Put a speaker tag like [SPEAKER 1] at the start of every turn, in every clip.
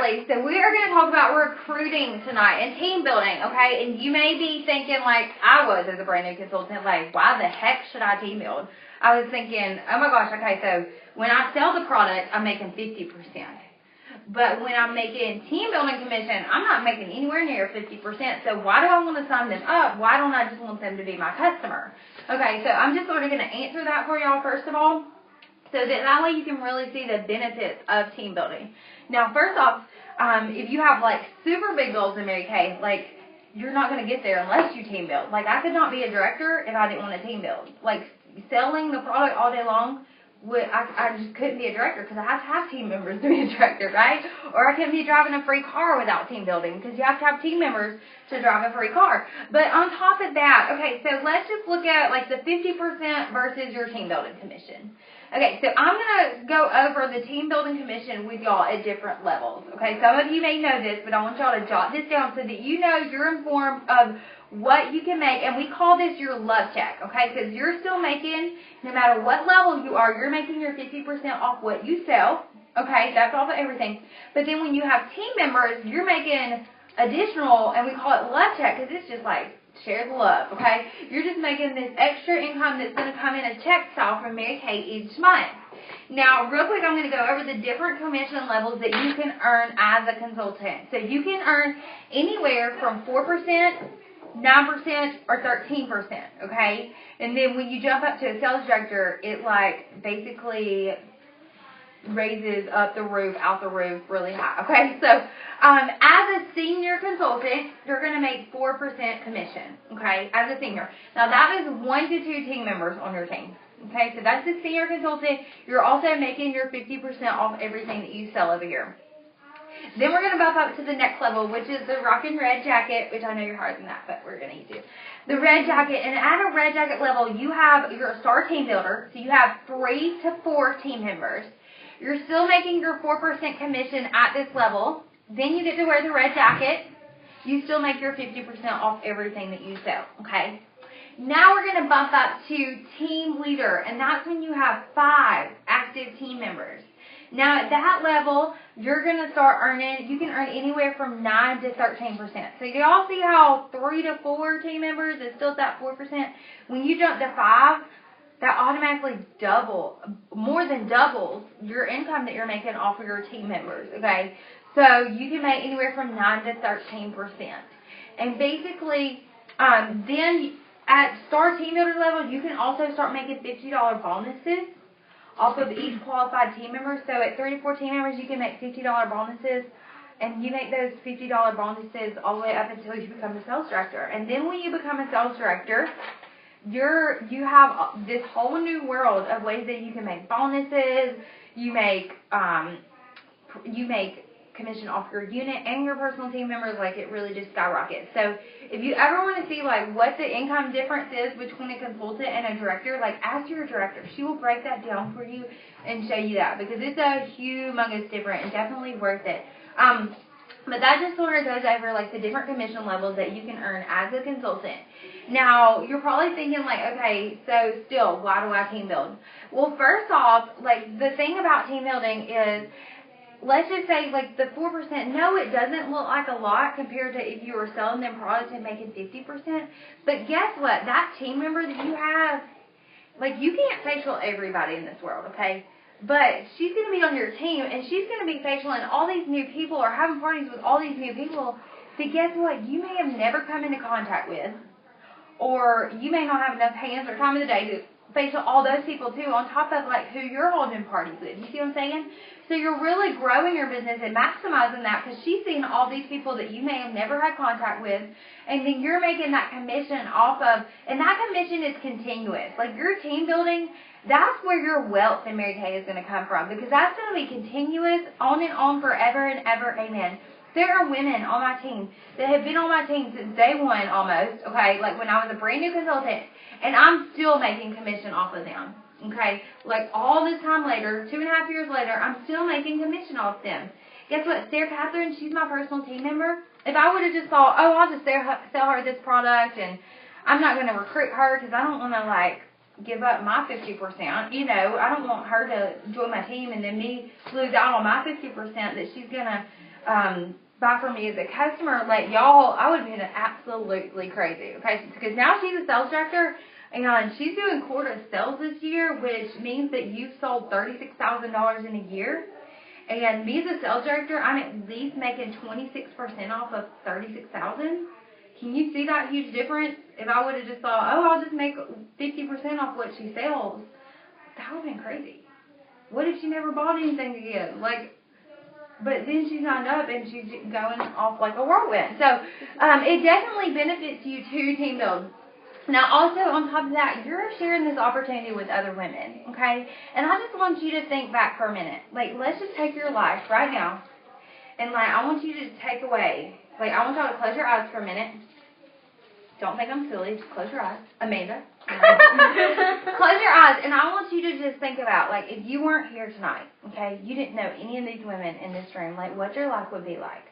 [SPEAKER 1] ladies, so we are going to talk about recruiting tonight and team building, okay? And you may be thinking, like I was as a brand new consultant, like, why the heck should I team build? I was thinking, oh my gosh, okay, so when I sell the product, I'm making 50%. But when I'm making team building commission, I'm not making anywhere near 50%. So why do I want to sign them up? Why don't I just want them to be my customer? Okay, so I'm just sort of going to answer that for y'all first of all, so that way you can really see the benefits of team building. Now, first off, if you have like super big goals in Mary Kay, like you're not going to get there unless you team build. Like I could not be a director if I didn't want to team build. Like selling the product all day long, I just couldn't be a director because I have to have team members to be a director, right? Or I couldn't be driving a free car without team building because you have to have team members to drive a free car. But on top of that, okay, so let's just look at like the 50% versus your team building commission. Okay, so I'm going to go over the team building commission with y'all at different levels. Okay, some of you may know this, but I want y'all to jot this down so that you know you're informed of what you can make, and we call this your love check, okay, because you're still making, no matter what level you are, you're making your 50% off what you sell, okay, that's off of everything. But then when you have team members, you're making additional, and we call it love check because it's just like, share the love, okay? You're just making this extra income that's going to come in a check style from Mary Kay each month. Now, real quick, I'm going to go over the different commission levels that you can earn as a consultant. So you can earn anywhere from 4%, 9%, or 13%, okay? And then when you jump up to a sales director, it like basically raises up the roof, out the roof, really high, okay? So, as a senior consultant, you're going to make 4% commission, okay, as a senior. Now, that is 1 to 2 team members on your team, okay? So, that's the senior consultant. You're also making your 50% off everything that you sell over here. Then we're going to bump up to the next level, which is the rockin' red jacket, which I know you're higher than that, but we're going to use you. The red jacket, and at a red jacket level, you're a star team builder, so you have 3 to 4 team members. You're still making your 4% commission at this level. Then you get to wear the red jacket. You still make your 50% off everything that you sell, okay? Now we're going to bump up to team leader, and that's when you have 5 active team members. Now at that level, you're going to start earning, you can earn anywhere from 9 to 13%. So you all see how 3 to 4 team members is still at that 4%? When you jump to 5, that automatically more than doubles your income that you're making off of your team members, okay? So you can make anywhere from 9 to 13%. And basically, then at star team builder level, you can also start making $50 bonuses off of each qualified team member. So at 3 to 4 team members, you can make $50 bonuses, and you make those $50 bonuses all the way up until you become a sales director. And then when you become a sales director, you have this whole new world of ways that you can make bonuses. You make commission off your unit and your personal team members. Like, it really just skyrockets. So if you ever want to see like what the income difference is between a consultant and a director, like ask your director. She will break that down for you and show you that, because it's a humongous difference and definitely worth it. But that just sort of goes over like the different commission levels that you can earn as a consultant. Now, you're probably thinking like, okay, so still, why do I team build? Well, first off, like the thing about team building is, let's just say like the 4%, no, it doesn't look like a lot compared to if you were selling them products and making 50%. But guess what? That team member that you have, like you can't facial everybody in this world, okay? But she's going to be on your team, and she's going to be facialing all these new people or having parties with all these new people that, guess what, you may have never come into contact with, or you may not have enough hands or time of the day to facial all those people too, on top of like who you're holding parties with. You see what I'm saying? So you're really growing your business and maximizing that, because she's seeing all these people that you may have never had contact with, and then you're making that commission off of, and that commission is continuous. Like your team building, that's where your wealth in Mary Kay is going to come from, because that's going to be continuous, on and on, forever and ever. Amen. There are women on my team that have been on my team since day one almost, okay, like when I was a brand new consultant, and I'm still making commission off of them, okay? Like all this time later, 2.5 years later, I'm still making commission off them. Guess what? Sarah Catherine, she's my personal team member. If I would have just thought, oh, I'll just sell her this product, and I'm not going to recruit her because I don't want to, like, give up my 50%, you know, I don't want her to join my team and then me lose out on my 50% that she's going to buy from me as a customer, like y'all, I would have been absolutely crazy. Okay, because now she's a sales director. And she's doing quarter sales this year, which means that you've sold $36,000 in a year. And me as a sales director, I'm at least making 26% off of $36,000. Can you see that huge difference? If I would have just thought, oh, I'll just make 50% off what she sells, that would have been crazy. What if she never bought anything again? Like, but then she signed up and she's going off like a whirlwind. So it definitely benefits you to team build. Now, also, on top of that, you're sharing this opportunity with other women, okay? And I just want you to think back for a minute. Like, let's just take your life right now, and, like, I want you to take away, like, I want y'all to close your eyes for a minute. Don't think I'm silly. Just close your eyes. Amanda. Close your eyes, and I want you to just think about, like, if you weren't here tonight, okay, you didn't know any of these women in this room, like, what your life would be like.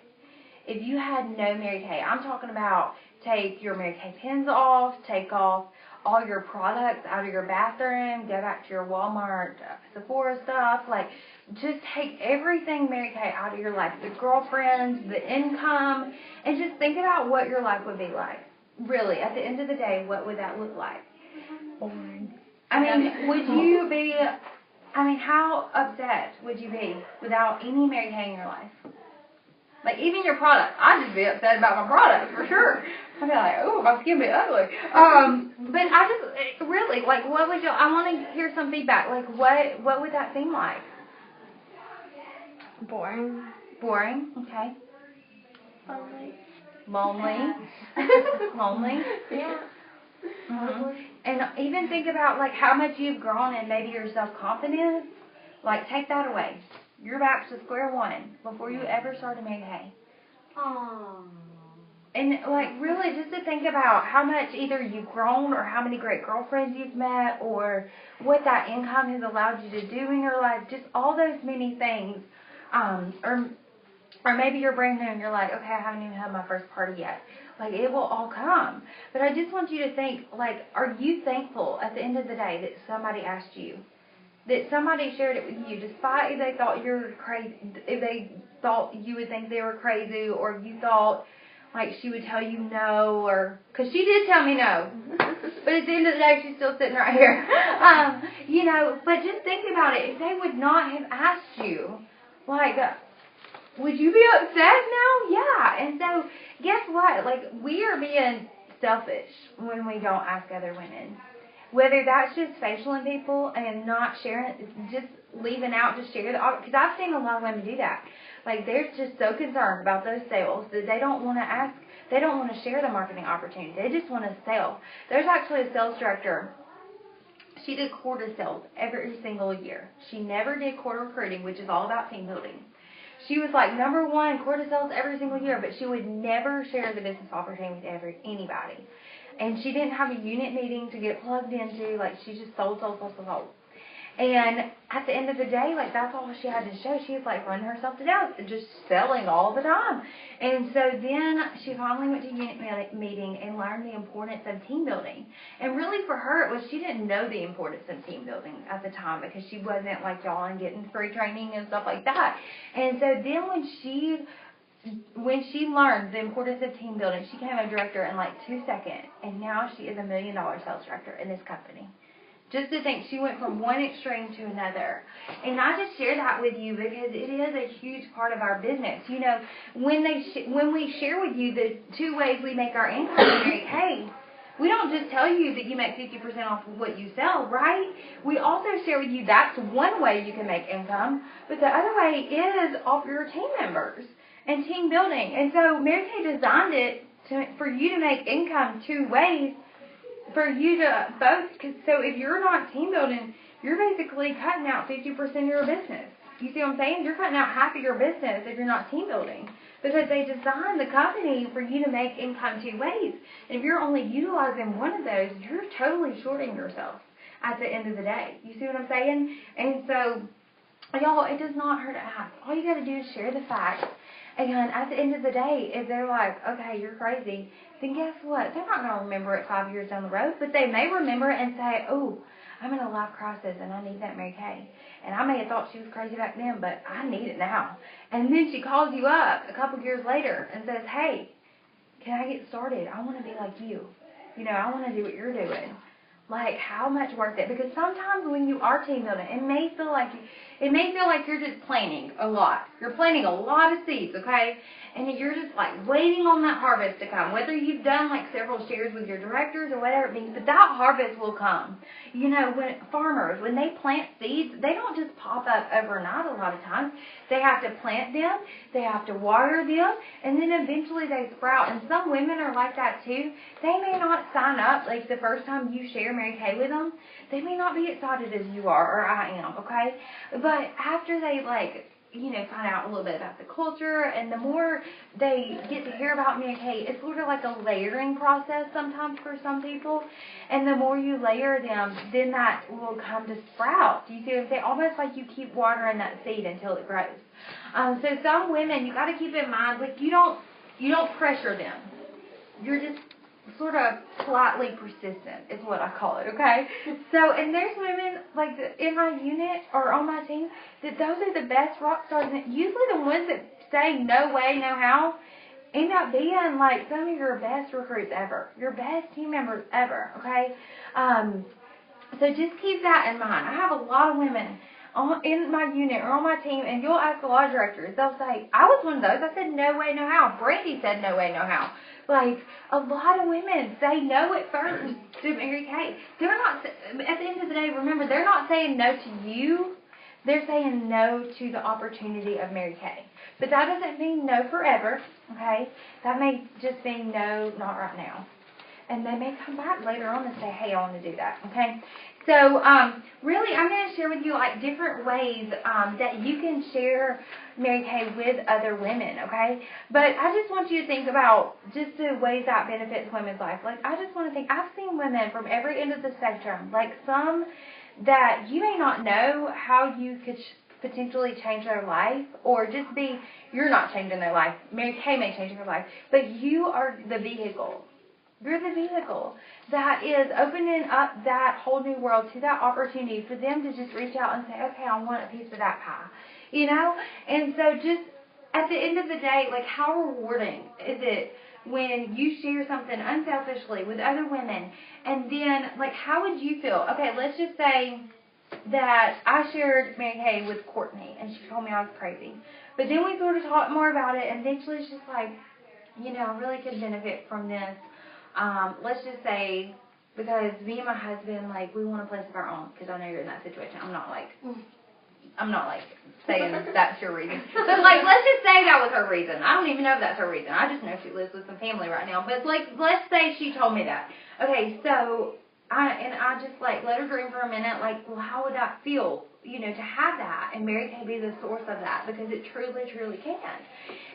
[SPEAKER 1] If you had no Mary Kay, I'm talking about take your Mary Kay pins off, take off all your products out of your bathroom, go back to your Walmart, Sephora stuff, like just take everything Mary Kay out of your life, the girlfriends, the income, and just think about what your life would be like. Really, at the end of the day, what would that look like? I mean, would you be, how upset would you be without any Mary Kay in your life? Like, even your product. I'd just be upset about my product, for sure. I'd be like, oh, my skin be ugly. But I just, really, like, what would you, I want to hear some feedback. Like, what would that seem like?
[SPEAKER 2] Boring.
[SPEAKER 1] Boring, okay.
[SPEAKER 2] Lonely.
[SPEAKER 1] Lonely. Lonely.
[SPEAKER 2] Yeah.
[SPEAKER 1] Mm-hmm. And even think about, like, how much you've grown and maybe your self-confidence. Like, take that away. You're back to square one before you ever started Mary Kay.
[SPEAKER 2] Aww.
[SPEAKER 1] And, like, really just to think about how much either you've grown or how many great girlfriends you've met or what that income has allowed you to do in your life. Just all those many things. Or maybe you're brand new and you're like, okay, I haven't even had my first party yet. Like, it will all come. But I just want you to think, like, are you thankful at the end of the day that somebody asked you? That somebody shared it with you, despite if they thought you were crazy, if they thought you would think they were crazy, or if you thought, like, she would tell you no, or, because she did tell me no. But at the end of the day, she's still sitting right here. But just think about it. If they would not have asked you, like, would you be upset now? Yeah. And so, guess what? Like, we are being selfish when we don't ask other women. Whether that's just facialing people and not sharing it, just leaving out to share the, because I've seen a lot of women do that. Like, they're just so concerned about those sales that they don't want to ask, they don't want to share the marketing opportunity. They just want to sell. There's actually a sales director. She did quarter sales every single year. She never did quarter recruiting, which is all about team building. She was like number one quarter sales every single year, but she would never share the business opportunity with anybody. And she didn't have a unit meeting to get plugged into. Like, she just sold. And at the end of the day, like, that's all she had to show. She was, like, running herself to death, just selling all the time. And so then she finally went to unit meeting and learned the importance of team building. And really for her, it was she didn't know the importance of team building at the time because she wasn't like y'all and getting free training and stuff like that. And so then when she learned the importance of team building, she became a director in like 2 seconds. And now she is $1 million sales director in this company. Just to think, she went from one extreme to another. And I just share that with you because it is a huge part of our business. You know, when we share with you the 2 ways we make our income in Mary Kay, we don't just tell you that you make 50% off of what you sell, right? We also share with you that's one way you can make income, but the other way is off your team members and team building. And so Mary Kay designed it for you to make income 2 ways. For you to both, because so if you're not team building, you're basically cutting out 50% of your business. You see what I'm saying? You're cutting out half of your business if you're not team building. Because they designed the company for you to make income 2 ways. And if you're only utilizing one of those, you're totally shorting yourself at the end of the day. You see what I'm saying? And so, y'all, it does not hurt to ask. All you got to do is share the facts. And at the end of the day, if they're like, okay, you're crazy, then guess what? They're not going to remember it 5 years down the road, but they may remember it and say, oh, I'm in a life crisis and I need that Mary Kay. And I may have thought she was crazy back then, but I need it now. And then she calls you up a couple years later and says, hey, can I get started? I want to be like you. You know, I want to do what you're doing. Like, how much worth it? Because sometimes when you are team building, it may feel like you're just planting a lot. You're planting a lot of seeds, okay? And you're just like waiting on that harvest to come. Whether you've done like several shares with your directors or whatever it means, but that harvest will come. You know, when farmers, when they plant seeds, they don't just pop up overnight a lot of times. They have to plant them, they have to water them, and then eventually they sprout. And some women are like that too. They may not sign up like the first time you share Mary Kay with them. They may not be excited as you are or I am, okay? But after they find out a little bit about the culture, and the more they get to hear about Mary Kay, it's sort of like a layering process sometimes for some people. And the more you layer them, then that will come to sprout. You see what I'm saying? Almost like you keep watering that seed until it grows. So some women, you got to keep in mind, like you don't pressure them. You're just sort of politely persistent is what I call it, okay? So, and there's women like in my unit or on my team that those are the best rock stars. And usually the ones that say no way, no how end up being like some of your best recruits ever, your best team members ever, okay? So just keep that in mind. I have a lot of women in my unit or on my team, and you'll ask a lot of directors, they'll say, I was one of those. I said no way, no how. Brandy said no way, no how. Like, a lot of women say no at first to Mary Kay. They're not, at the end of the day, remember, they're not saying no to you. They're saying no to the opportunity of Mary Kay. But that doesn't mean no forever, okay? That may just mean no, not right now. And they may come back later on and say, hey, I want to do that, okay? So, really, I'm going to share with you, like, different ways that you can share Mary Kay with other women, okay? But I just want you to think about just the ways that benefits women's life. Like, I just want to think, I've seen women from every end of the spectrum, like some that you may not know how you could potentially change their life, or just be, you're not changing their life. Mary Kay may change their life, but you are the vehicle. You're the vehicle that is opening up that whole new world to that opportunity for them to just reach out and say, okay, I want a piece of that pie, you know? And so just at the end of the day, like, how rewarding is it when you share something unselfishly with other women, and then, like, how would you feel? Okay, let's just say that I shared Mary Kay with Courtney, and she told me I was crazy. But then we sort of talked more about it, and eventually it's just like, you know, I really could benefit from this. Let's just say, because me and my husband, like, we want a place of our own, because I know you're in that situation. I'm not like saying that's your reason. But, like, let's just say that was her reason. I don't even know if that's her reason. I just know she lives with some family right now. But, like, let's say she told me that. Okay, so I just, like, let her dream for a minute, like, well, how would that feel, you know, to have that, and Mary Kay be the source of that, because it truly, truly can.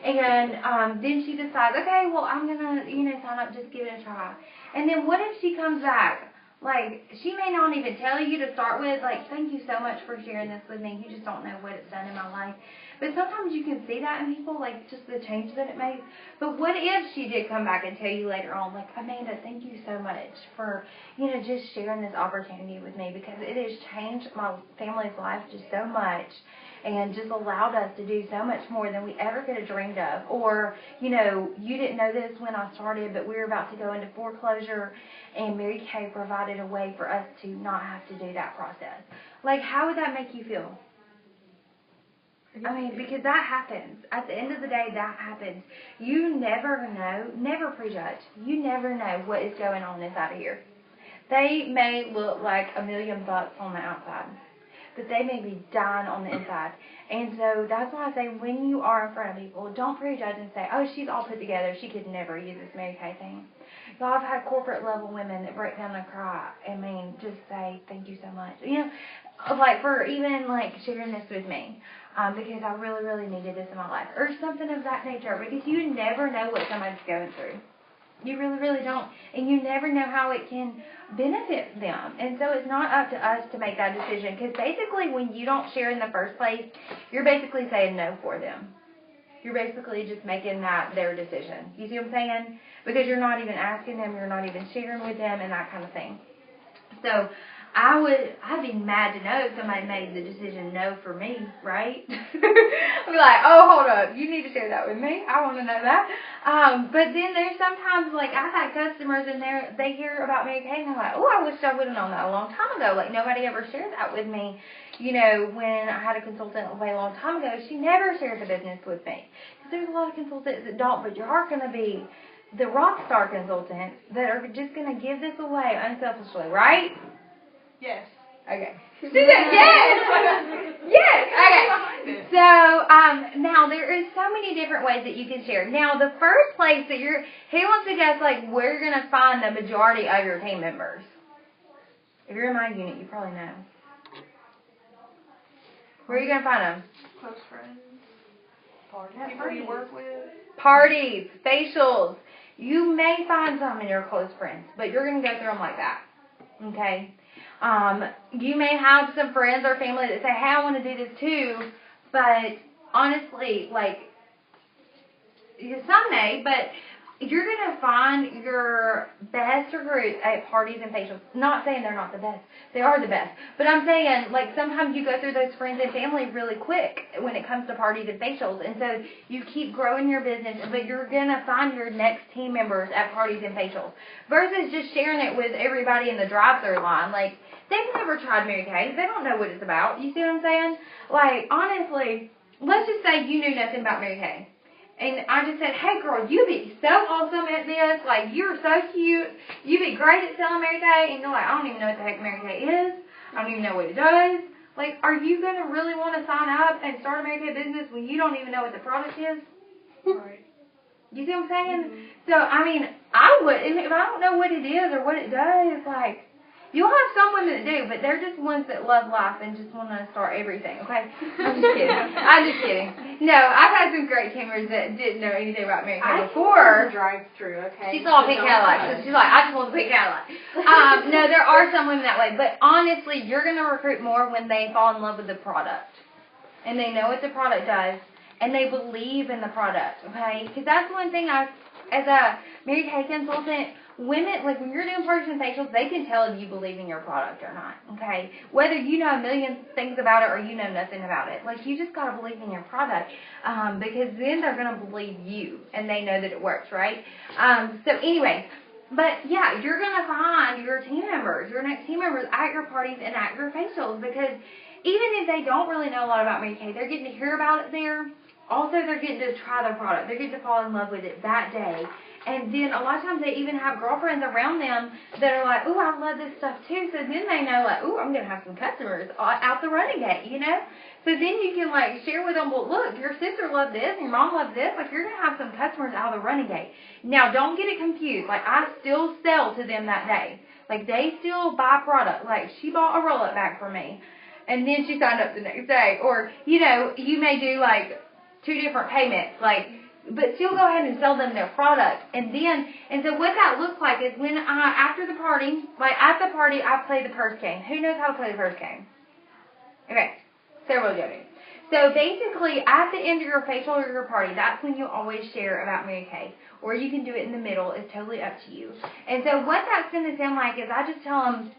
[SPEAKER 1] And then she decides, okay, well, I'm going to, you know, sign up, just give it a try. And then what if she comes back? Like, she may not even tell you to start with, like, thank you so much for sharing this with me. You just don't know what it's done in my life. But sometimes you can see that in people, like, just the change that it makes. But what if she did come back and tell you later on, like, Amanda, thank you so much for, you know, just sharing this opportunity with me, because it has changed my family's life just so much, and just allowed us to do so much more than we ever could have dreamed of. Or, you know, you didn't know this when I started, but we were about to go into foreclosure, and Mary Kay provided a way for us to not have to do that process. Like, how would that make you feel? I mean, because that happens. At the end of the day, that happens. You never know, never prejudge. You never know what is going on inside of here. They may look like $1 million on the outside, but they may be dying on the inside. And so that's why I say, when you are in front of people, don't prejudge and say, oh, she's all put together. She could never use this Mary Kay thing. So I've had corporate level women that break down and cry. I mean, just say, thank you so much. You know, like, for even, like, sharing this with me. Because I really, really needed this in my life. Or something of that nature. Because you never know what somebody's going through. You really, really don't. And you never know how it can benefit them. And so it's not up to us to make that decision. Because basically, when you don't share in the first place, you're basically saying no for them. You're basically just making that their decision. You see what I'm saying? Because you're not even asking them, you're not even sharing with them, and that kind of thing. So, I'd be mad to know if somebody made the decision no for me, right? I'd be like, oh, hold up, you need to share that with me. I want to know that. But then there's sometimes, like, I've had customers and they hear about Mary Kay and they're like, oh, I wish I would have known that a long time ago. Like, nobody ever shared that with me. You know, when I had a consultant a way long time ago, she never shared the business with me. Because there's a lot of consultants that don't, but you are going to be the rock star consultants that are just going to give this away unselfishly, right?
[SPEAKER 2] Yes.
[SPEAKER 1] Okay. She said yes. Yes. Okay. So now there is so many different ways that you can share. Now the first place that who wants to guess like where you're gonna find the majority of your team members? If you're in my unit, you probably know. Where are you gonna find them?
[SPEAKER 2] Close friends. People you work with.
[SPEAKER 1] Parties, facials. You may find some in your close friends, but you're gonna go through them like that. Okay. You may have some friends or family that say, hey, I want to do this too, but honestly, like, some may, but you're going to find your best recruits at parties and facials. Not saying they're not the best. They are the best. But I'm saying, like, sometimes you go through those friends and family really quick when it comes to parties and facials. And so you keep growing your business, but you're going to find your next team members at parties and facials. Versus just sharing it with everybody in the drive-thru line. Like, they've never tried Mary Kay. They don't know what it's about. You see what I'm saying? Like, honestly, let's just say you knew nothing about Mary Kay. And I just said, hey, girl, you'd be so awesome at this. Like, you're so cute. You'd be great at selling Mary Kay. And you're like, I don't even know what the heck Mary Kay is. I don't even know what it does. Like, are you going to really want to sign up and start a Mary Kay business when you don't even know what the product is?
[SPEAKER 2] Right.
[SPEAKER 1] You see what I'm saying? Mm-hmm. So, I mean, I would. And if I don't know what it is or what it does, like, you'll have some women that do, but they're just ones that love life and just want to start everything, okay? I'm just kidding. I'm just kidding. No, I've had some great teamers that didn't know anything about Mary Kay before.
[SPEAKER 2] Drive-through, okay?
[SPEAKER 1] She saw a pink Cadillac, so she's like, I just want the pink Cadillac. No, there are some women that way, but honestly, you're going to recruit more when they fall in love with the product. And they know what the product does, and they believe in the product, okay? Because that's one thing as a Mary Kay consultant, women, like when you're doing parties and facials, they can tell if you believe in your product or not, okay? Whether you know a million things about it or you know nothing about it. Like, you just got to believe in your product because then they're going to believe you and they know that it works, right? So anyway, but yeah, you're going to find your team members, your next team members at your parties and at your facials because even if they don't really know a lot about Mary Kay, they're getting to hear about it there. Also, they're getting to try their product. They're getting to fall in love with it that day. And then a lot of times they even have girlfriends around them that are like, ooh, I love this stuff too. So then they know, like, ooh, I'm going to have some customers out the running gate, you know? So then you can, like, share with them, well, look, your sister loved this, your mom loved this. Like, you're going to have some customers out of the running gate. Now, don't get it confused. Like, I still sell to them that day. Like, they still buy product. Like, she bought a roll-up bag for me. And then she signed up the next day. Or, you know, you may do, like, 2 different payments. Like, but still go ahead and sell them their product. And so what that looks like is when after the party, like at the party, I play the purse game. Who knows how to play the purse game? Okay, several of you do. So basically, at the end of your facial or your party, that's when you always share about Mary Kay. Or you can do it in the middle. It's totally up to you. And so what that's going to sound like is I just tell them,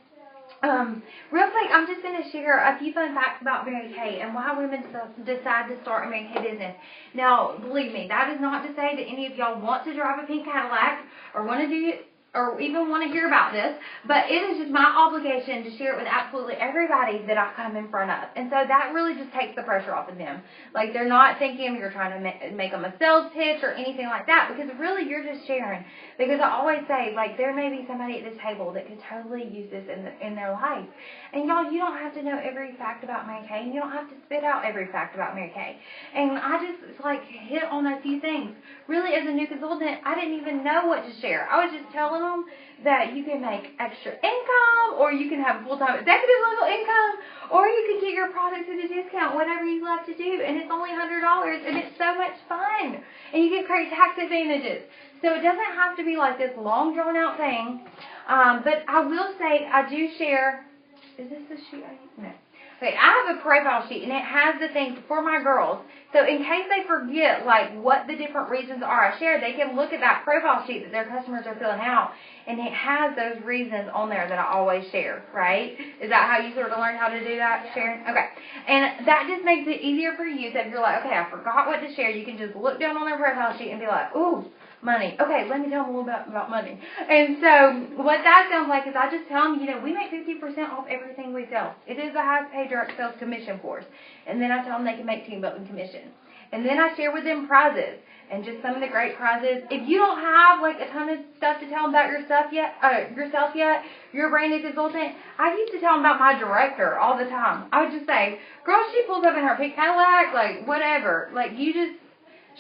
[SPEAKER 1] real quick, I'm just going to share a few fun facts about Mary Kay and why women decide to start a Mary Kay business. Now, believe me, that is not to say that any of y'all want to drive a pink Cadillac or want to do it or even want to hear about this, but it is just my obligation to share it with absolutely everybody that I come in front of. And so that really just takes the pressure off of them. Like, they're not thinking you're trying to make them a sales pitch or anything like that, because really you're just sharing. Because I always say, like, there may be somebody at this table that could totally use this in their life. And y'all, you don't have to know every fact about Mary Kay, and you don't have to spit out every fact about Mary Kay. And I just, like, hit on a few things. Really, as a new consultant, I didn't even know what to share. I was just telling them that you can make extra income, or you can have full-time executive level income, or you can get your products at a discount, whatever you love to do, and it's only $100, and it's so much fun, and you get great tax advantages. So it doesn't have to be like this long, drawn-out thing, but I will say I do share. Is this the shoe I use? No. Okay, I have a profile sheet, and it has the things for my girls. So in case they forget, like, what the different reasons are I shared, they can look at that profile sheet that their customers are filling out, and it has those reasons on there that I always share, right? Is that how you sort of learn how to do that, Sharon? Okay. And that just makes it easier for you. So if you're like, okay, I forgot what to share, you can just look down on their profile sheet and be like, ooh, money. Okay, let me tell them a little bit about money. And so what that sounds like is I just tell them, we make 50% off everything we sell. It is the highest paid direct sales commission for us. And then I tell them they can make team building commission. And then I share with them prizes and just some of the great prizes. If you don't have like a ton of stuff to tell them about yourself yet, you're a brand new consultant. I used to tell them about my director all the time. I would just say, girl, she pulls up in her pink Cadillac, like whatever. Like you just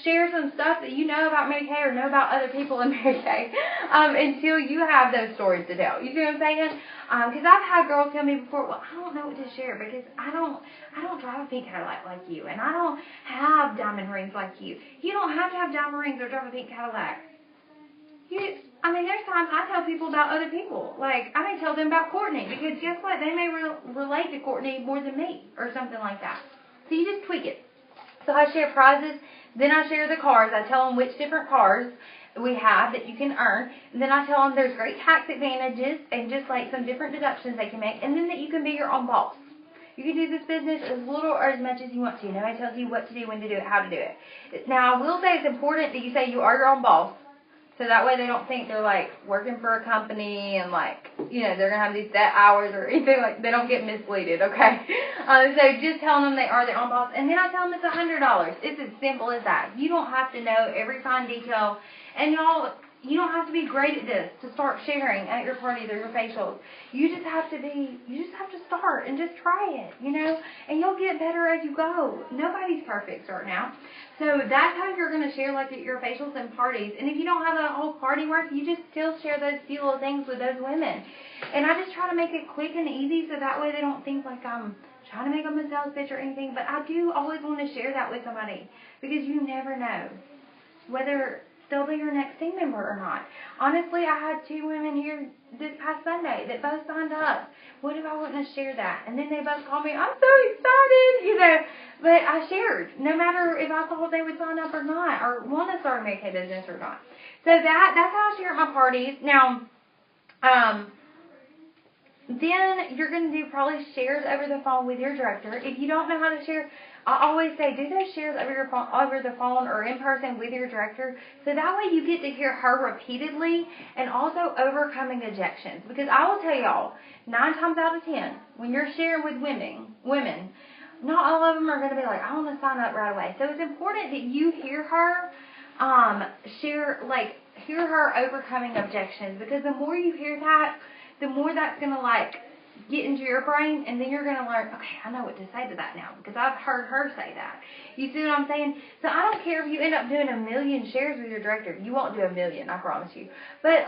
[SPEAKER 1] share some stuff that you know about Mary Kay or know about other people in Mary Kay until you have those stories to tell. You see what I'm saying? Because I've had girls tell me before, well, I don't know what to share because I don't drive a pink Cadillac like you, and I don't have diamond rings like you. You don't have to have diamond rings or drive a pink Cadillac. There's times I tell people about other people. Like, I may tell them about Courtney because guess what? They may relate to Courtney more than me or something like that. So you just tweak it. So I share prizes. Then I share the cars. I tell them which different cars we have that you can earn. And then I tell them there's great tax advantages and just like some different deductions they can make. And then that you can be your own boss. You can do this business as little or as much as you want to. Nobody tells you what to do, when to do it, how to do it. Now, I will say it's important that you say you are your own boss. So that way they don't think they're like working for a company and like, they're going to have these set hours or anything like, they don't get misleaded, okay? So just telling them they are their own boss. And then I tell them it's $100. It's as simple as that. You don't have to know every fine detail. And y'all, you don't have to be great at this to start sharing at your parties or your facials. You just have to start and just try it, and you'll get better as you go. Nobody's perfect starting out. So that's how you're going to share like at your facials and parties. And if you don't have a whole party work, you just still share those few little things with those women. And I just try to make it quick and easy so that way they don't think like I'm trying to make them a sales pitch or anything. But I do always want to share that with somebody because you never know whether they'll be your next team member or not. Honestly, I had 2 women here this past Sunday that both signed up. What if I wouldn't have shared that? And then they both called me, I'm so excited, But I shared, no matter if I thought they would sign up or not, or want to start a Mary Kay business or not. So that's how I share at my parties. Now, then you're going to do probably shares over the phone with your director. If you don't know how to share, I always say do those shares over the phone or in person with your director, so that way you get to hear her repeatedly and also overcoming objections. Because I will tell y'all, 9 times out of 10, when you're sharing with women, not all of them are going to be like, I want to sign up right away. So it's important that you hear her hear her overcoming objections, because the more you hear that, the more that's going to get into your brain, and then you're going to learn, okay, I know what to say to that now because I've heard her say that. You see what I'm saying? So I don't care if you end up doing 1 million shares with your director. You won't do 1 million, I promise you. But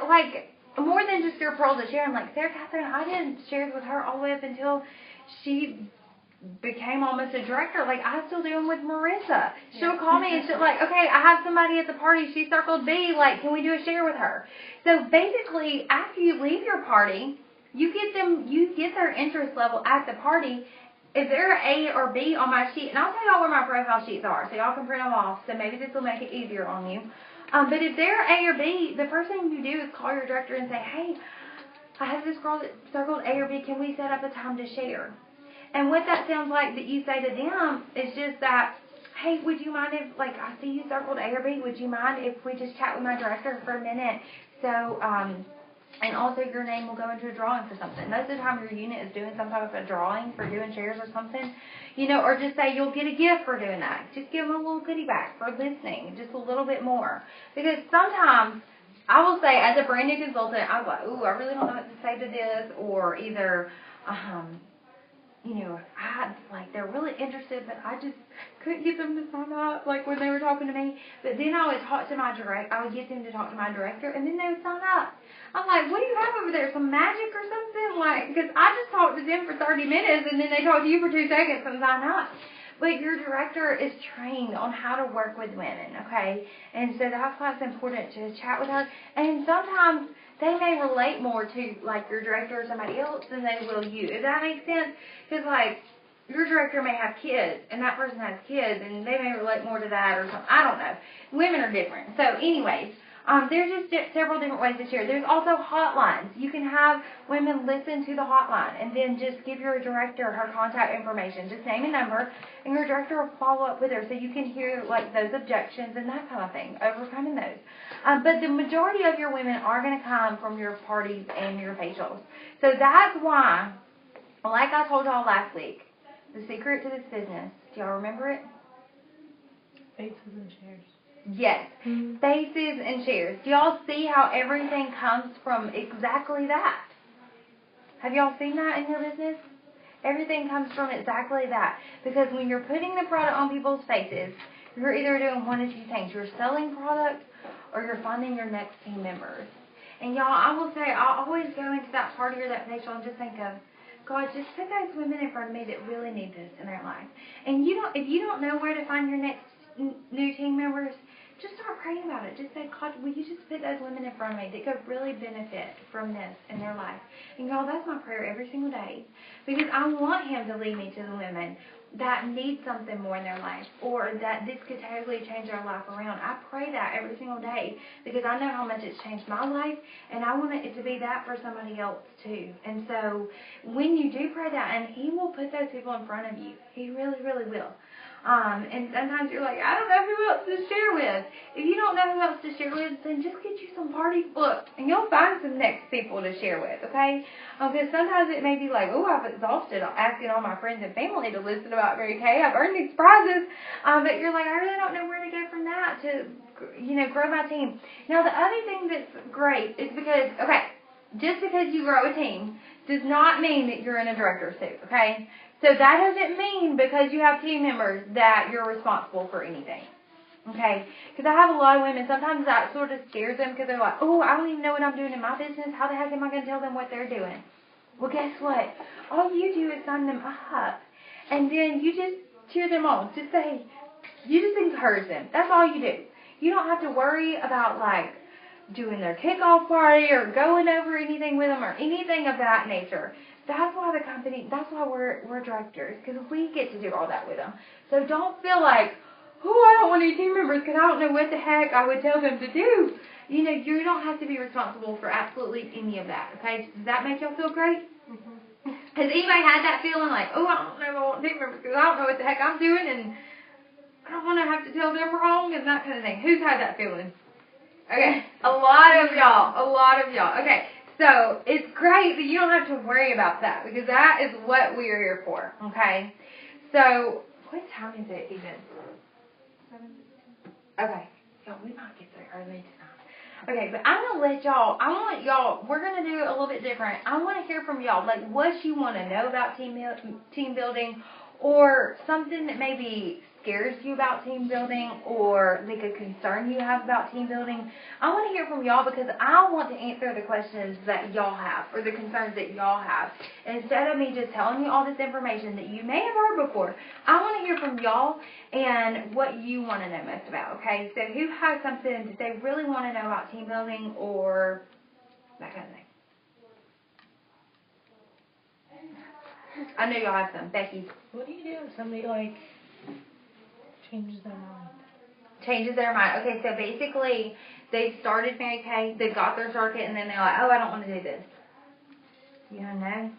[SPEAKER 1] more than just your pearls of sharing, like Sarah Catherine, I did shares with her all the way up until she became almost a director. Like, I still do them with Marissa. She'll call me and she'll okay, I have somebody at the party, she circled B, can we do a share with her? So basically, after you leave your party, you get their interest level at the party. If they're A or B on my sheet, and I'll tell y'all where my profile sheets are, so y'all can print them off, so maybe this will make it easier on you. But if they're A or B, the first thing you do is call your director and say, hey, I have this girl that circled A or B, can we set up a time to share? And what that sounds like that you say to them is just that, hey, would you mind if, I see you circled A or B, would you mind if we just chat with my director for a minute? So, and also your name will go into a drawing for something. Most of the time your unit is doing some type of a drawing for doing shares or something, or just say you'll get a gift for doing that. Just give them a little goodie bag for listening, just a little bit more. Because sometimes, I will say, as a brand new consultant, I was like, ooh, I really don't know what to say to this, or either, they're really interested, but I just couldn't get them to sign up, when they were talking to me. But then I would I would get them to talk to my director, and then they would sign up. I'm like, what do you have over there, some magic or something? Because I just talked to them for 30 minutes, and then they talk to you for 2 seconds and sign up. But your director is trained on how to work with women, okay? And so that's why it's important to chat with her. And sometimes they may relate more to, your director or somebody else than they will you. If that makes sense? Because, your director may have kids, and that person has kids, and they may relate more to that or something. I don't know. Women are different. So anyways, there's just several different ways to share. There's also hotlines. You can have women listen to the hotline and then just give your director her contact information. Just name a number, and your director will follow up with her so you can hear like those objections and that kind of thing, overcoming those. But the majority of your women are going to come from your parties and your facials. So that's why, like I told y'all last week, the secret to this business, do y'all remember it?
[SPEAKER 2] Faces and chairs.
[SPEAKER 1] Yes, faces and chairs. Do y'all see how everything comes from exactly that? Have y'all seen that in your business? Everything comes from exactly that. Because when you're putting the product on people's faces, you're either doing one of two things. You're selling product or you're finding your next team members. And y'all, I will say, I always go into that party or that facial and just think of, God, just put those women in front of me that really need this in their life. And if you don't know where to find your next new team members, just start praying about it. Just say, God, will you just put those women in front of me that could really benefit from this in their life? And y'all, that's my prayer every single day. Because I want Him to lead me to the women that need something more in their life, or that this could totally change their life around. I pray that every single day because I know how much it's changed my life, and I want it to be that for somebody else too. And so when you do pray that, and He will put those people in front of you. He really, really will. And sometimes you're like, I don't know who else to share with. If you don't know who else to share with, then just get you some parties booked, and you'll find some next people to share with, okay? Because sometimes it may be like, oh, I've exhausted asking all my friends and family to listen about Mary Kay. I've earned these prizes. But you're like, I really don't know where to go from that to, grow my team. Now, the other thing that's great is because, okay, just because you grow a team does not mean that you're in a director's suit, okay? So that doesn't mean because you have team members that you're responsible for anything, okay? Because I have a lot of women, sometimes that sort of scares them because they're like, oh, I don't even know what I'm doing in my business. How the heck am I going to tell them what they're doing? Well, guess what? All you do is sign them up, and then you just cheer them on. Just say, you just encourage them. That's all you do. You don't have to worry about, like, doing their kickoff party or going over anything with them or anything of that nature. That's why we're directors, because we get to do all that with them. So don't feel like, oh, I don't want any team members because I don't know what the heck I would tell them to do. You don't have to be responsible for absolutely any of that, okay? Does that make y'all feel great? Mm-hmm. Has anybody had that feeling like, oh, I don't know if I want team members because I don't know what the heck I'm doing and I don't want to have to tell them wrong and that kind of thing? Who's had that feeling? Okay, a lot of y'all. Okay. So, it's great that you don't have to worry about that, because that is what we are here for, okay? So, what time is it even? 7:15. Okay. So, we might get there early tonight. Okay, but I'm going to let we're going to do it a little bit different. I want to hear from y'all, like, what you want to know about team building, or something that maybe scares you about team building, or like a concern you have about team building. I want to hear from y'all because I want to answer the questions that y'all have or the concerns that y'all have. And instead of me just telling you all this information that you may have heard before, I want to hear from y'all and what you want to know most about, okay? So who has something that they really want to know about team building or that kind of thing? I know y'all have some. Becky.
[SPEAKER 2] What do you do if somebody, like, changes their mind?
[SPEAKER 1] Changes their mind. Okay, so basically, they've started Mary Kay, they've got their circuit, and then they're like, oh, I don't want to do this. You don't know?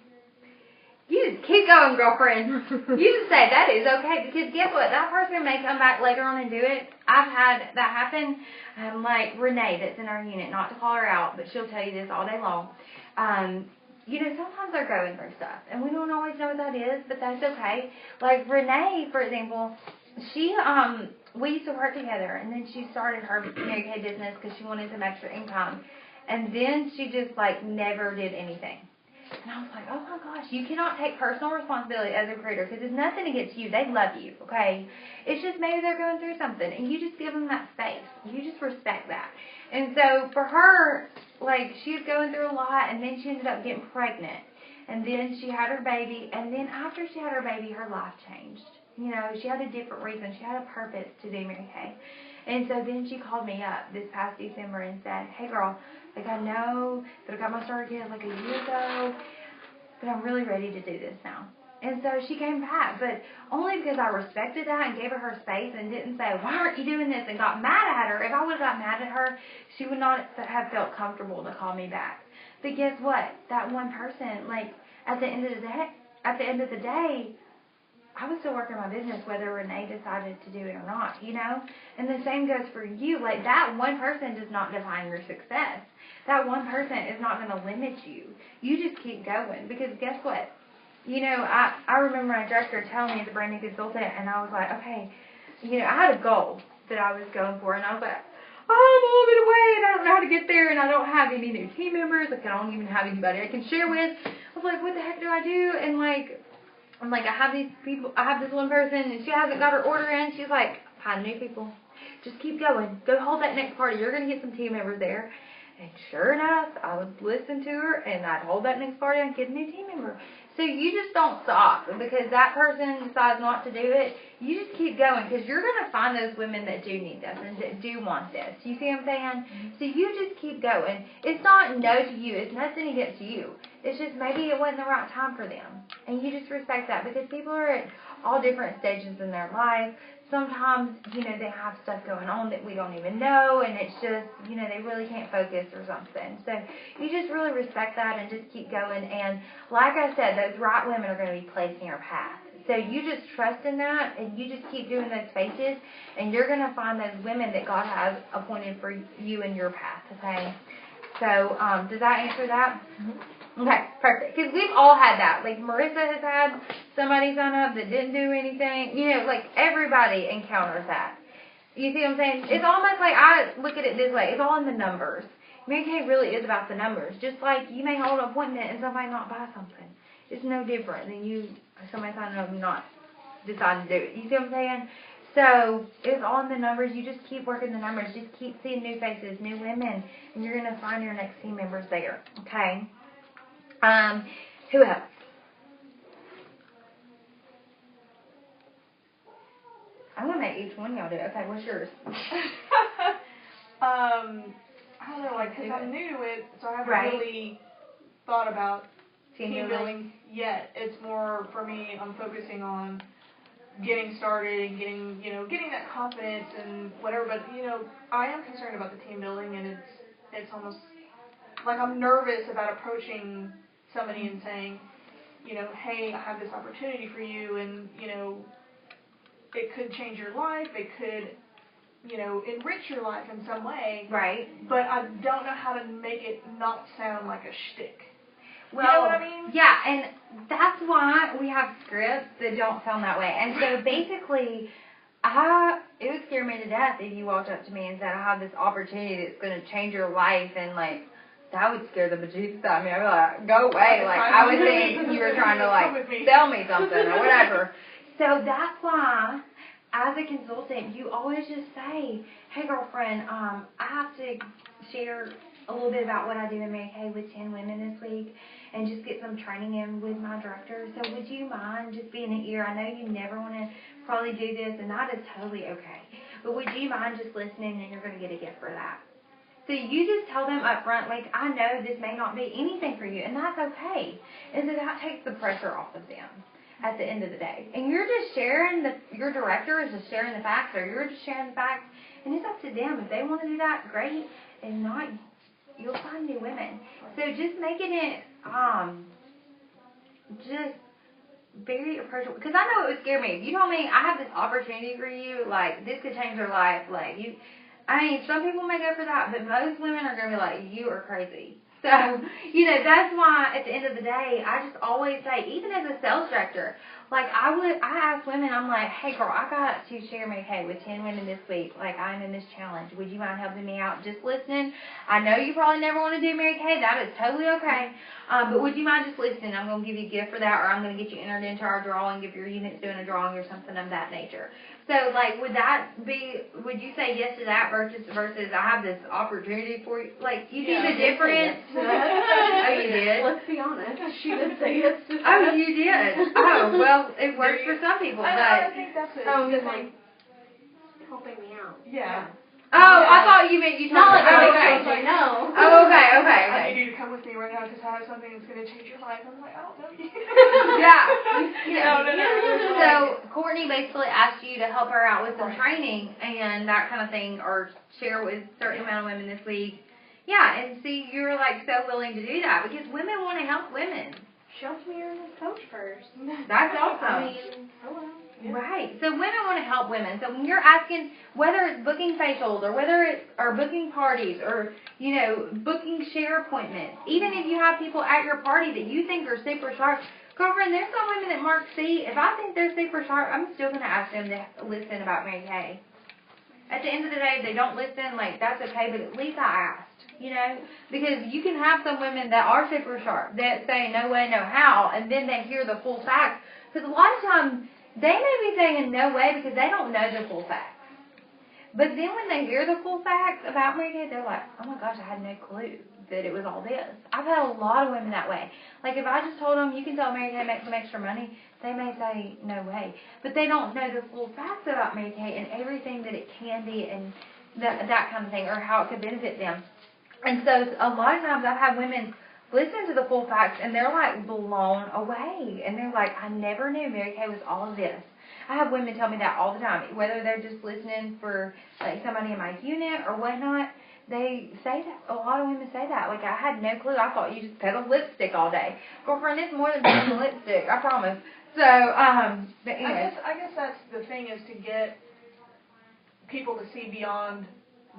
[SPEAKER 1] You just keep going, girlfriend. You just say that is okay, because guess what? That person may come back later on and do it. I've had that happen. Like Renee, that's in our unit, not to call her out, but she'll tell you this all day long. Sometimes they're going through stuff, and we don't always know what that is, but that's okay. Like Renee, for example, she, we used to work together, and then she started her Mary Kay business because she wanted some extra income, and then she just, like, never did anything. And I was like, oh my gosh, you cannot take personal responsibility as a recruiter, because it's nothing against you. They love you, okay? It's just maybe they're going through something, and you just give them that space. You just respect that. And so for her, like, she was going through a lot, and then she ended up getting pregnant. And then she had her baby, and then after she had her baby, her life changed. She had a different reason. She had a purpose to do Mary Kay. And so then she called me up this past December and said, hey, girl, like, I know that I got my start again like a year ago, but I'm really ready to do this now. And so she came back, but only because I respected that and gave her space and didn't say, why aren't you doing this, and got mad at her. If I would have got mad at her, she would not have felt comfortable to call me back. But guess what? That one person, like, at the end of the day, I was still working my business whether Renee decided to do it or not, you know? And the same goes for you. Like, that one person does not define your success. That one person is not going to limit you. You just keep going, because guess what? You know, I remember my director telling me as a brand new consultant, and I was like, okay, you know, I had a goal that I was going for, and I was like, I'm a little bit away, and I don't know how to get there, and I don't have any new team members. Like, I don't even have anybody I can share with. I was like, what the heck do I do? And, like, I'm like, I have these people, I have this one person, and she hasn't got her order in. She's like, find new people. Just keep going. Go hold that next party. You're going to get some team members there. And sure enough, I would listen to her, and I'd hold that next party and get a new team member. So you just don't stop because that person decides not to do it. You just keep going, because you're going to find those women that do need this and that do want this. You see what I'm saying? So you just keep going. It's not no to you. It's nothing against you. It's just maybe it wasn't the right time for them. And you just respect that, because people are at all different stages in their life. Sometimes, you know, they have stuff going on that we don't even know, and it's just, you know, they really can't focus or something. So you just really respect that and just keep going. And like I said, those right women are going to be placed in your path. So you just trust in that, and you just keep doing those spaces, and you're going to find those women that God has appointed for you in your path, okay? So does that answer that? Mm-hmm. Okay, perfect. Because we've all had that. Like, Marissa has had somebody sign up that didn't do anything. You know, like, everybody encounters that. You see what I'm saying? It's almost like, I look at it this way. It's all in the numbers. Mary Kay really is about the numbers. Just like you may hold an appointment and somebody not buy something. It's no different than you, somebody signing up and not deciding to do it. You see what I'm saying? So, it's all in the numbers. You just keep working the numbers. Just keep seeing new faces, new women, and you're going to find your next team members there. Okay? Who else? I'm going to make each one y'all do. Okay, what's yours?
[SPEAKER 2] I don't know, like, because I'm new to it, so I haven't really thought about team building yet. It's more, for me, I'm focusing on getting started and getting that confidence and whatever, but, you know, I am concerned about the team building, and it's almost like I'm nervous about approaching somebody and saying, you know, hey, I have this opportunity for you, and, you know, it could change your life, it could, you know, enrich your life in some way.
[SPEAKER 1] Right.
[SPEAKER 2] But I don't know how to make it not sound like a shtick.
[SPEAKER 1] Well,
[SPEAKER 2] you know what I mean?
[SPEAKER 1] Yeah, and that's why we have scripts that don't sound that way. And so basically, it would scare me to death if you walked up to me and said, I have this opportunity that's going to change your life, and, like, that would scare the bejesus out of me. I'd be like, go away. Like, I would think you were trying to, like, sell me something or whatever. So that's why, as a consultant, you always just say, hey, girlfriend, I have to share a little bit about what I do in Mary Kay with 10 women this week, and just get some training in with my director. So would you mind just being an ear? I know you never want to probably do this, and that is totally okay. But would you mind just listening, and you're going to get a gift for that? So you just tell them up front, like, I know this may not be anything for you, and that's okay. And so that takes the pressure off of them at the end of the day. And you're just sharing, your director is just sharing the facts, or you're just sharing the facts, and it's up to them. If they want to do that, great. If not, you'll find new women. So just making it, just very approachable. Because I know it would scare me. If you told me, I have this opportunity for you, like, this could change your life, like, I mean, some people may go for that, but most women are going to be like, you are crazy. So, you know, that's why at the end of the day, I just always say, even as a sales director, like, I ask women, I'm like, hey, girl, I got to share Mary Kay with 10 women this week. Like, I'm in this challenge. Would you mind helping me out just listening? I know you probably never want to do Mary Kay. That is totally okay. But would you mind just listening? I'm going to give you a gift for that, or I'm going to get you entered into our drawing if your unit's doing a drawing or something of that nature. So, like, would you say yes to that versus I have this opportunity for you? Like, you see the difference? Oh, you did?
[SPEAKER 3] Let's be honest. She did say yes to that.
[SPEAKER 1] Oh, you did? Oh, well, it works for some people, but...
[SPEAKER 2] I think that's it.
[SPEAKER 3] Like, helping me out.
[SPEAKER 1] Oh, I thought you meant you told me.
[SPEAKER 3] No.
[SPEAKER 1] Oh, okay.
[SPEAKER 2] I need you to come with me right right now because I have something that's going to change your life. I'm like, I don't know you.
[SPEAKER 1] Yeah.
[SPEAKER 2] No.
[SPEAKER 1] So Courtney basically asked you to help her out with some training and that kind of thing, or share with a certain amount of women this week. Yeah, and see, you're like so willing to do that because women want to help women.
[SPEAKER 3] She helped me earn this coach first.
[SPEAKER 1] That's
[SPEAKER 3] I
[SPEAKER 1] awesome.
[SPEAKER 3] mean, hello.
[SPEAKER 2] Yeah.
[SPEAKER 1] Right. So women want to help women. So when you're asking whether it's booking facials or whether it's or booking parties or, you know, booking share appointments, even if you have people at your party that you think are super sharp, girlfriend, there's some women that Mark see. If I think they're super sharp, I'm still going to ask them to listen about Mary Kay. At the end of the day, if they don't listen, like, that's okay, but at least I asked, you know? Because you can have some women that are super sharp that say no way, no how, and then they hear the full facts. Because a lot of times, they may be saying no way because they don't know the full facts. But then when they hear the full facts about Mary Kay, they're like, oh my gosh, I had no clue that it was all this. I've had a lot of women that way. Like if I just told them, you can tell Mary Kay make some extra money, they may say no way. But they don't know the full facts about Mary Kay and everything that it can be and that kind of thing, or how it could benefit them. And so a lot of times I've had women listen to the full facts and they're like blown away. And they're like, I never knew Mary Kay was all of this. I have women tell me that all the time, whether they're just listening for like somebody in my unit or whatnot. They say that. A lot of women say that. Like, I had no clue. I thought you just peddled lipstick all day. Girlfriend, it's more than peddling lipstick. I promise. So, but anyways.
[SPEAKER 2] I guess that's the thing, is to get people to see beyond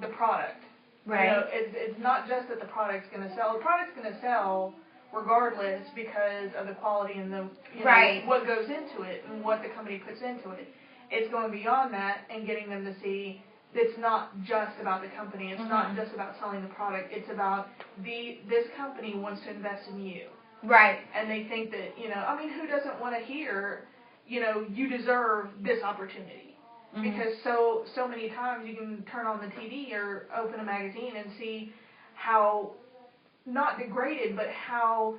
[SPEAKER 2] the product.
[SPEAKER 1] Right.
[SPEAKER 2] You know, it's not just that the product's going to sell. The product's going to sell regardless because of the quality and the
[SPEAKER 1] right.
[SPEAKER 2] what goes into it and what the company puts into it. It's going beyond that and getting them to see it's not just about the company. It's not just about selling the product. It's about this company wants to invest in you.
[SPEAKER 1] Right.
[SPEAKER 2] And they think that, I mean, who doesn't want to hear, you deserve this opportunity? Because so many times you can turn on the TV or open a magazine and see how, not degraded, but how,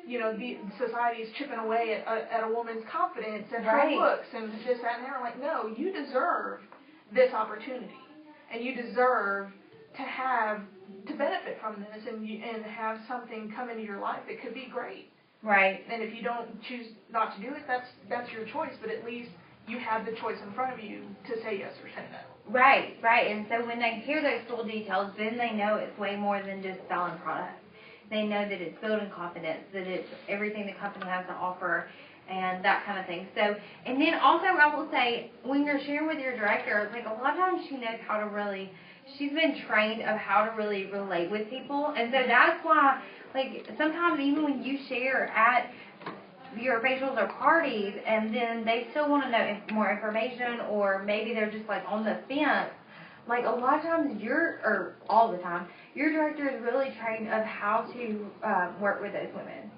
[SPEAKER 2] the society is chipping away at a woman's confidence and her looks and this, that, and that. Like, no, you deserve this opportunity, and you deserve to benefit from this and have something come into your life that could be great.
[SPEAKER 1] Right.
[SPEAKER 2] And if you don't choose not to do it, that's your choice, but at least you have the choice in front of you to say yes or say no.
[SPEAKER 1] Right. And so when they hear those full details, then they know it's way more than just selling products. They know that it's building confidence, that it's everything the company has to offer, and that kind of thing. So, and then also I will say, when you're sharing with your director, like a lot of times she knows how to really, she's been trained of how to really relate with people. And so that's why, like, sometimes even when you share at your facials or parties, and then they still want to know more information, or maybe they're just like on the fence, like a lot of times or all the time, your director is really trained of how to work with those women,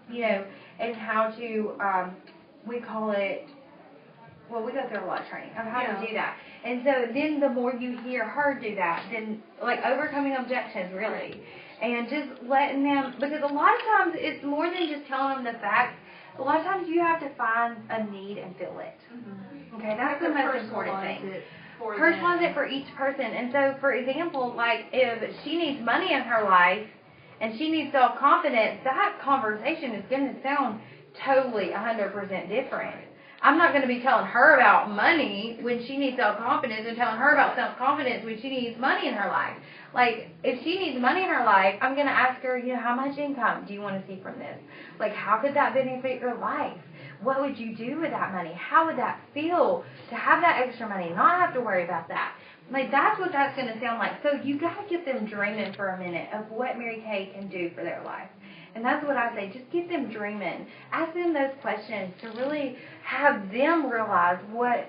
[SPEAKER 1] and how to, we call it, well, we go through a lot of training of how to do that. And so then the more you hear her do that, then like overcoming objections really, and just letting them, because a lot of times it's more than just telling them the facts. A lot of times you have to find a need and fill it. Okay, that's the most important thing. Personalize it for each person. And so, for example, like if she needs money in her life and she needs self-confidence, that conversation is going to sound totally 100% different. I'm not going to be telling her about money when she needs self-confidence and telling her about self-confidence when she needs money in her life. Like, if she needs money in her life, I'm going to ask her, how much income do you want to see from this? Like, how could that benefit your life? What would you do with that money? How would that feel to have that extra money and not have to worry about that? Like, that's what that's going to sound like. So you got to get them dreaming for a minute of what Mary Kay can do for their life. And that's what I say. Just get them dreaming. Ask them those questions to really have them realize what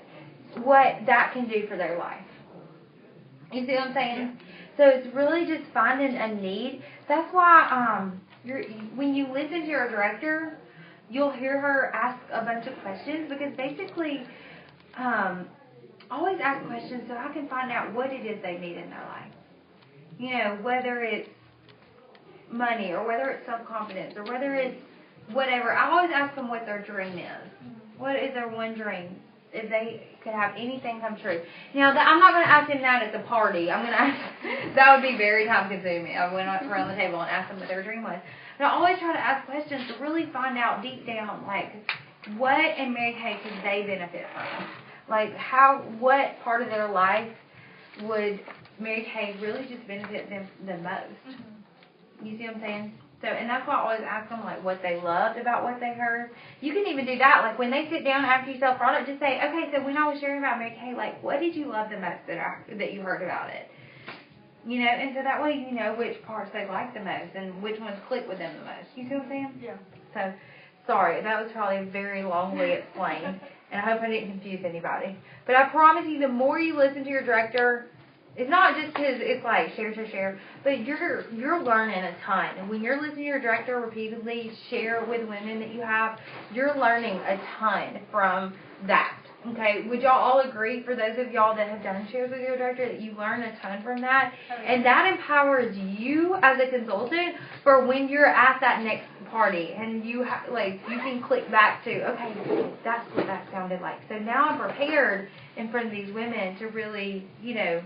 [SPEAKER 1] that can do for their life. You see what I'm saying? So it's really just finding a need. That's why when you listen to your director, you'll hear her ask a bunch of questions, because basically, always ask questions so I can find out what it is they need in their life. Whether it's money or whether it's self-confidence or whether it's whatever. I always ask them what their dream is. What is their one dream? if they could have anything come true. Now, I'm not going to ask him that at the party. I'm going to ask, that would be very time consuming. I went around the table and asked them what their dream was. But I always try to ask questions to really find out deep down, like, what in Mary Kay could they benefit from? Like, what part of their life would Mary Kay really just benefit them the most? Mm-hmm. You see what I'm saying? So, and that's why I always ask them, like, what they loved about what they heard. You can even do that. Like, when they sit down after you sell product, just say, okay, so when I was sharing about Mary Kay, like, what did you love the most that you heard about it? You know, and so that way you know which parts they like the most and which ones click with them the most. You see what I'm saying?
[SPEAKER 2] Yeah.
[SPEAKER 1] So, sorry, that was probably very longly explained, and I hope I didn't confuse anybody. But I promise you, the more you listen to your director, it's not just because it's like share, but you're learning a ton. And when you're listening to your director repeatedly share with women that you have, you're learning a ton from that. Okay, would y'all all agree, for those of y'all that have done shares with your director, that you learn a ton from that? Oh, yeah. And that empowers you as a consultant for when you're at that next party and you you can click back to, okay, that's what that sounded like. So now I'm prepared in front of these women to really, you know,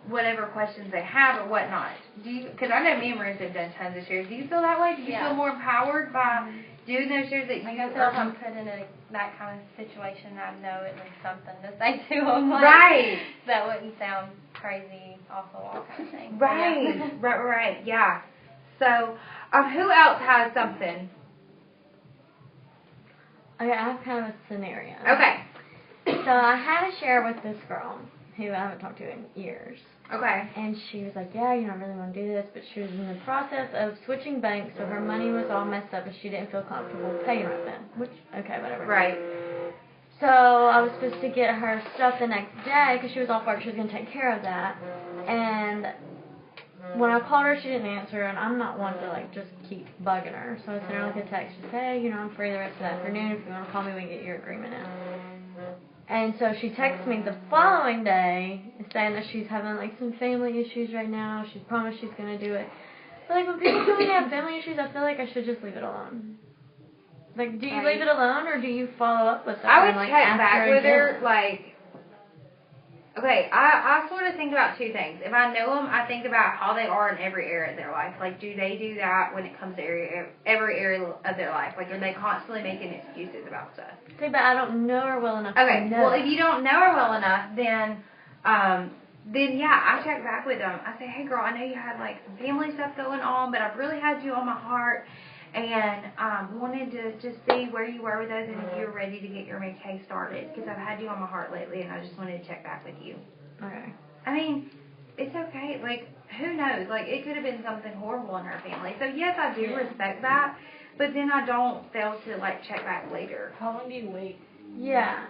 [SPEAKER 1] whatever questions they have or whatnot. Because I know me and Marissa have done tons of shares. Do you feel that way? Do you feel more empowered by doing those shares that you
[SPEAKER 3] I feel if I'm put in that kind of situation, I know at least something to say to them. Like,
[SPEAKER 1] right.
[SPEAKER 3] That wouldn't sound crazy, off the wall kind of thing.
[SPEAKER 1] Right. Yeah. right, yeah. So, who else has something?
[SPEAKER 4] Okay, I have kind of a scenario.
[SPEAKER 1] Okay.
[SPEAKER 4] So I had a share with this girl who I haven't talked to in years.
[SPEAKER 1] Okay.
[SPEAKER 4] And she was like, yeah, you know, I really want to do this, but she was in the process of switching banks, so her money was all messed up and she didn't feel comfortable paying right then. Which, okay, whatever.
[SPEAKER 1] Right.
[SPEAKER 4] So I was supposed to get her stuff the next day because she was off work. She was going to take care of that. And when I called her, she didn't answer, and I'm not one to, like, just keep bugging her. So I sent her, like, a text. Just, hey, you know, I'm free the rest of the afternoon. If you want to call me, we can get your agreement in. And so she texted me the following day saying that she's having, like, some family issues right now. She's promised she's going to do it. But, like, when people tell me they have family issues, I feel like I should just leave it alone. Like, do you leave it alone, or do you follow up with them?
[SPEAKER 1] I would
[SPEAKER 4] like,
[SPEAKER 1] check back with her, like, okay, I sort of think about two things. If I know them, I think about how they are in every area of their life. Like, do they do that when it comes to every area of their life? Like, are they constantly making excuses about stuff?
[SPEAKER 4] Okay, but I don't know her well enough
[SPEAKER 1] to know. Well,
[SPEAKER 4] that.
[SPEAKER 1] if you don't know her well enough, then yeah, I check back with them. I say, hey, girl, I know you had, like, some family stuff going on, but I've really had you on my heart, and wanted to just see where you were with those and if you were ready to get your Mary Kay started, because I've had you on my heart lately, and I just wanted to check back with you.
[SPEAKER 4] Okay.
[SPEAKER 1] I mean, it's okay. Like, who knows? Like, it could have been something horrible in her family. So, yes, I do respect that, but then I don't fail to, like, check back later.
[SPEAKER 2] How long do you wait?
[SPEAKER 1] Yeah.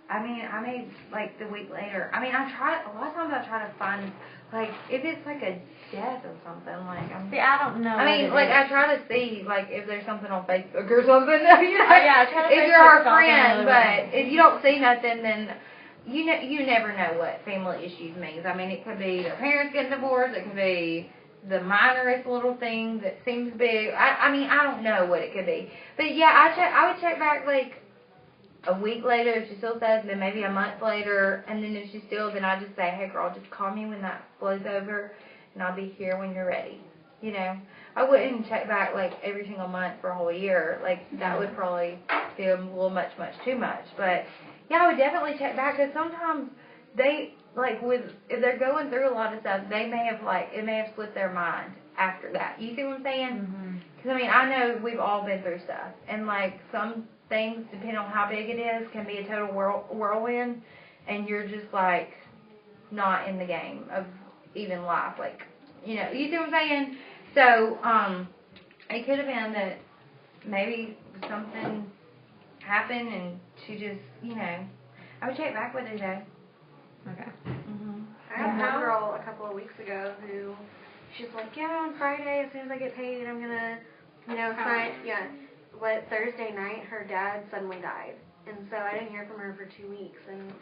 [SPEAKER 1] I mean, I may, like, the week later. I mean, a lot of times I try to find, like, if it's, like, a death or something, like,
[SPEAKER 4] see, I don't know.
[SPEAKER 1] I mean, like, I try to see, like, if there's something on Facebook or something, you know,
[SPEAKER 4] yeah, I try to
[SPEAKER 1] if you're our friend, but if you don't see nothing, then you never know what family issues means. I mean, it could be their parents getting divorced, it could be the minorest little thing that seems big. I mean, I don't know what it could be. But, yeah, I would check back, like, a week later if she still says, then maybe a month later, and then if she's still, then I just say, hey, girl, just call me when that blows over, and I'll be here when you're ready. You know, I wouldn't check back, like, every single month for a whole year. Like, that would probably be a little much too much. But, yeah, I would definitely check back, because sometimes they, like, if they're going through a lot of stuff, they may have, like, it may have slipped their mind after that. You see what I'm saying? Because, I mean, I know we've all been through stuff, and, like, some things, depending on how big it is, can be a total whirlwind, and you're just, like, not in the game of even life. Like, you know, you see what I'm saying? So, it could have been that maybe something happened and she just, you know, I would check back with her though.
[SPEAKER 4] Okay.
[SPEAKER 3] I had one girl a couple of weeks ago who, she's like, yeah, on Friday, as soon as I get paid, I'm gonna, you know, sign, But Thursday night, her dad suddenly died, and so I didn't hear from her for 2 weeks, and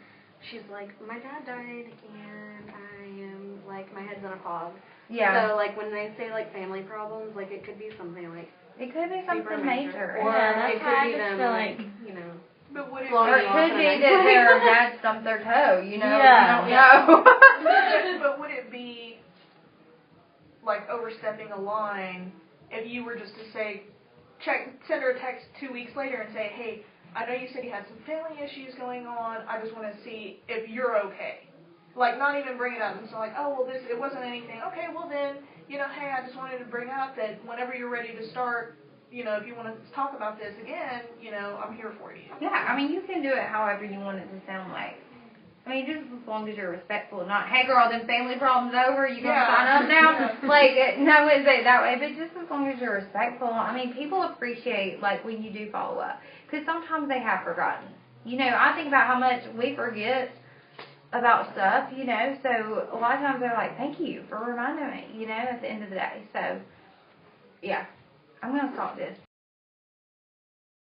[SPEAKER 3] she's like, my dad died, and I am, like, my head's in a fog.
[SPEAKER 1] Yeah.
[SPEAKER 3] So, like, when they say, like, family problems, like, it could be something, like,
[SPEAKER 1] it could be something major.
[SPEAKER 3] Or
[SPEAKER 4] yeah,
[SPEAKER 3] it could be them,
[SPEAKER 4] like,
[SPEAKER 3] you know.
[SPEAKER 2] But would it
[SPEAKER 1] Or it could be that their dad stumped their toe, you know?
[SPEAKER 4] Yeah.
[SPEAKER 1] You don't know.
[SPEAKER 2] but would it be like overstepping a line if you were just to say, send her a text 2 weeks later and say, hey, I know you said you had some family issues going on. I just want to see if you're okay. Like, not even bring it up. And so like, oh, well, it wasn't anything. Okay, well then, hey, I just wanted to bring up that whenever you're ready to start, if you want to talk about this again, I'm here for you.
[SPEAKER 1] Yeah, I mean, you can do it however you want it to sound like. I mean, just as long as you're respectful, not, hey girl, them family problems over, you gonna sign up now? Like, no, it's that way, but just as long as you're respectful. I mean, people appreciate, like, when you do follow up, because sometimes they have forgotten. I think about how much we forget about stuff, so a lot of times they're like, thank you for reminding me, at the end of the day. So, yeah, I'm gonna stop this.